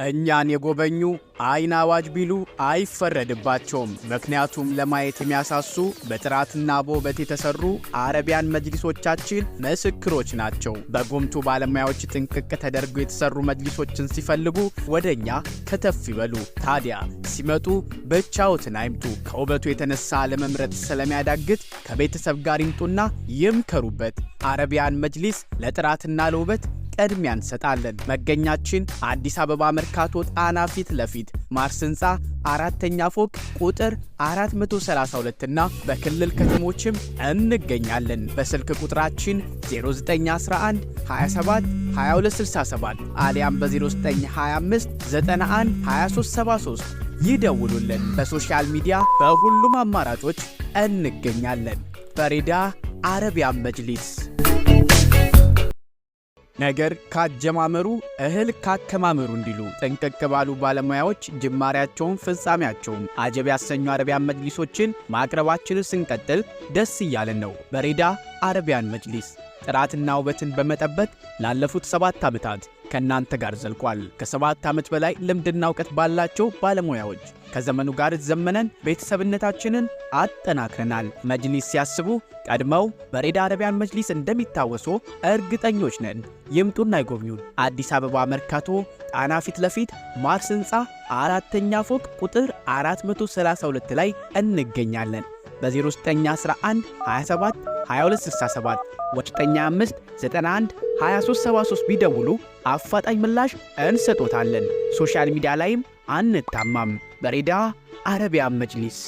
እኛን የጎበኙ አይን አዋጅ ቢሉ አይፈረድባቸውም። ምክንያቱም ለማየት የሚያሳሱ በጥራትና በውበት የተሰሩ አረቢያን መጅሊሶቻችን ምስክሮች ናቸው። በጉምቱ ባለሙያዎች ጥንቅቅ ተደርገው የተሰሩ መጅሊሶችን ሲፈልጉ ወደኛ ከተፍ ይበሉ። ታዲያ ሲመጡ ብቻዎትን አይምጡ። ከውበቱ የተነሳ ለመምረጥ ስለሚያዳግት ከቤተሰብ ጋር ይምጡና ይምከሩበት። አረቢያን መጅሊስ ለጥራትና ለውበት ቅድሚያ እንሰጣለን። መገኛችን አዲስ አበባ መርካቶ ጣና ፊት ለፊት ማርስ ህንፃ 4ኛ ፎቅ ቁጥር 432 እና በክልል ከተሞችም እንገኛለን። በስልክ ቁጥራችን 0911 27 2267 አሊያም በ0925 91 2373 ይደውሉልን። በሶሻል ሚዲያ በሁሉም አማራጮች እንገኛለን። ፈሪዳ አረቢያን መጅሊስ። ነገር ካጀማመሩ እህል ካከማመሩ እንዲሉ ጥንቅቅ ባሉ ባለሙያዎች ጅማሬያቸውን ፍጻሜያቸውን አጀብ ያሰኙ አረቢያን መጅሊሶችን ማቅረባችንን ስንቀጥል ደስ እያለን ነው። ፈሪዳ አረቢያን መጅሊስ ጥራትና ውበትን በመጠበቅ ላለፉት 7 ዓመታት ከናንተ ጋር ዘልቋል። ከ7 ዓመት በላይ ልምድና ዕውቀት ባላቸው ባለሙያዎች ከዘመኑ ጋር ዘመነን ቤተሰብነታችንን አጠናክረናል። መጅሊስ ሲያስቡ ቀድመው ፈሪዳ አረቢያን መጅሊስ እንደሚታወሱ እርግጠኞች ነን። ይምጡና ይጎብኙን። አዲስ አበባ መርካቶ ጣና ፊት ለፊት ማርስ ህንፃ 4ኛ ፎቅ ቁጥር 432 ላይ እንገኛለን። በ0911 27 2267 995 91 2373 ቢደውሉ አፋጣኝ ምላሽ እንሰጦታለን። ሶሻል ሚዲያ ላይም አንታማም። ፈሪዳ አረቢያን መጅሊስ